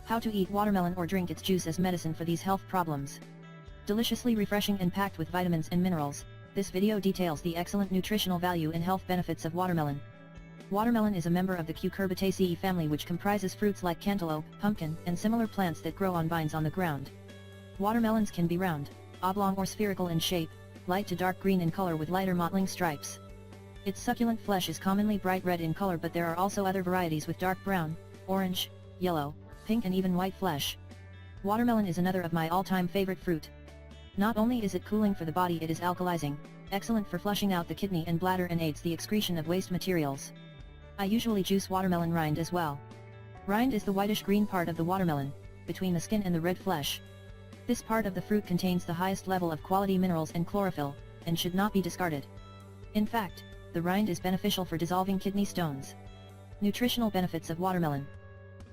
How to eat watermelon or drink its juice as medicine for these health problems. Deliciously refreshing and packed with vitamins and minerals, this video details the excellent nutritional value and health benefits of watermelon. Watermelon is a member of the Cucurbitaceae family, which comprises fruits like cantaloupe, pumpkin, and similar plants that grow on vines on the ground. Watermelons can be round, oblong or spherical in shape, light to dark green in color with lighter mottling stripes. Its succulent flesh is commonly bright red in color, but there are also other varieties with dark brown, orange, yellow, pink and even white flesh. Watermelon is another of my all-time favorite fruit. Not only is it cooling for the body, it is alkalizing, excellent for flushing out the kidney and bladder, and aids the excretion of waste materials. I usually juice watermelon rind as well. Rind is the whitish green part of the watermelon, between the skin and the red flesh. This part of the fruit contains the highest level of quality minerals and chlorophyll, and should not be discarded. In fact, the rind is beneficial for dissolving kidney stones. Nutritional benefits of watermelon.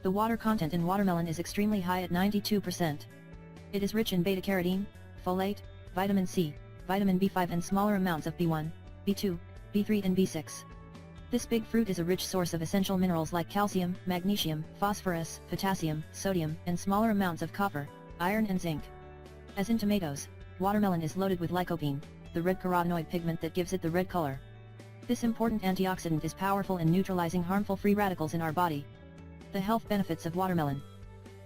The water content in watermelon is extremely high at 92%. It is rich in beta-carotene, folate, vitamin C, vitamin B5 and smaller amounts of B1, B2, B3 and B6. This big fruit is a rich source of essential minerals like calcium, magnesium, phosphorus, potassium, sodium, and smaller amounts of copper, iron and zinc. As in tomatoes, watermelon is loaded with lycopene, the red carotenoid pigment that gives it the red color. This important antioxidant is powerful in neutralizing harmful free radicals in our body. The health benefits of watermelon.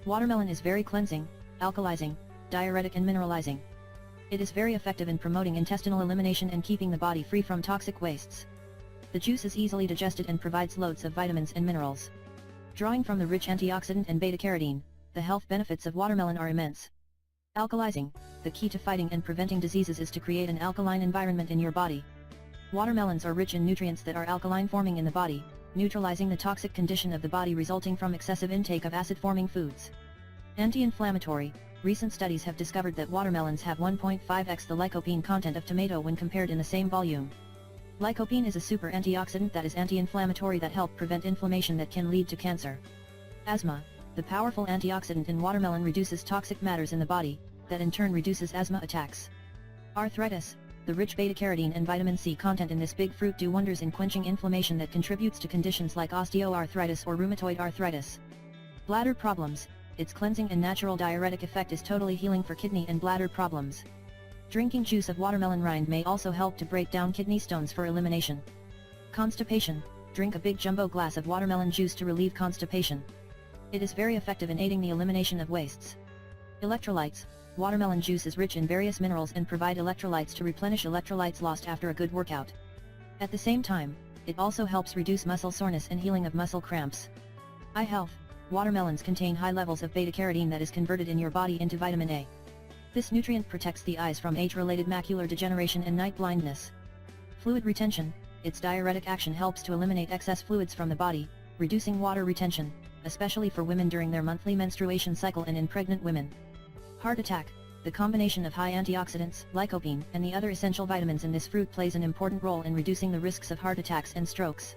Watermelon is very cleansing, alkalizing, diuretic and mineralizing. It is very effective in promoting intestinal elimination and keeping the body free from toxic wastes. The juice is easily digested and provides loads of vitamins and minerals. Drawing from the rich antioxidant and beta-carotene, the health benefits of watermelon are immense. Alkalizing. The key to fighting and preventing diseases is to create an alkaline environment in your body. Watermelons are rich in nutrients that are alkaline forming in the body, neutralizing the toxic condition of the body resulting from excessive intake of acid-forming foods. Anti-inflammatory. Recent studies have discovered that watermelons have 1.5x the lycopene content of tomato when compared in the same volume. Lycopene is a super antioxidant that is anti-inflammatory that help prevent inflammation that can lead to cancer. Asthma. The powerful antioxidant in watermelon reduces toxic matters in the body, that in turn reduces asthma attacks. Arthritis. The rich beta-carotene and vitamin C content in this big fruit do wonders in quenching inflammation that contributes to conditions like osteoarthritis or rheumatoid arthritis. Bladder problems. Its cleansing and natural diuretic effect is totally healing for kidney and bladder problems. Drinking juice of watermelon rind may also help to break down kidney stones for elimination. Constipation. Drink a big jumbo glass of watermelon juice to relieve constipation. It is very effective in aiding the elimination of wastes. Electrolytes. Watermelon juice is rich in various minerals and provide electrolytes to replenish electrolytes lost after a good workout. At the same time, it also helps reduce muscle soreness and healing of muscle cramps. Eye health. Watermelons contain high levels of beta-carotene that is converted in your body into vitamin A. This nutrient protects the eyes from age-related macular degeneration and night blindness. Fluid retention. Its diuretic action helps to eliminate excess fluids from the body, reducing water retention, especially for women during their monthly menstruation cycle and in pregnant women. Heart attack. The combination of high antioxidants, lycopene, and the other essential vitamins in this fruit plays an important role in reducing the risks of heart attacks and strokes.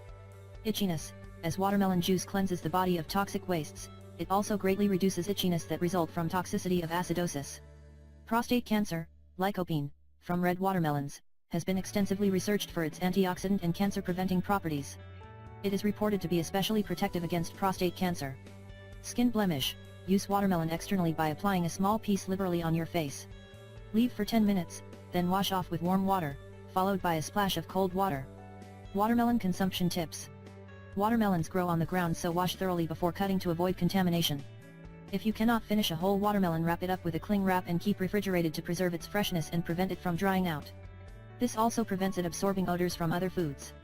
Itchiness. As watermelon juice cleanses the body of toxic wastes, it also greatly reduces itchiness that result from toxicity of acidosis. Prostate cancer. Lycopene, from red watermelons, has been extensively researched for its antioxidant and cancer-preventing properties. It is reported to be especially protective against prostate cancer. Skin blemish. Use watermelon externally by applying a small piece liberally on your face. Leave for 10 minutes, then wash off with warm water, followed by a splash of cold water. Watermelon consumption tips. Watermelons grow on the ground, so wash thoroughly before cutting to avoid contamination. If you cannot finish a whole watermelon, wrap it up with a cling wrap and keep refrigerated to preserve its freshness and prevent it from drying out. This also prevents it absorbing odors from other foods.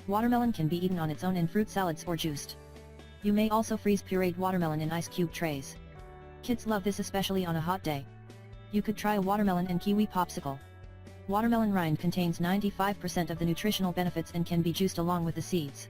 Watermelon can be eaten on its own in fruit salads or juiced. You may also freeze pureed watermelon in ice cube trays. Kids love this, especially on a hot day. You could try a watermelon and kiwi popsicle. Watermelon rind contains 95% of the nutritional benefits and can be juiced along with the seeds.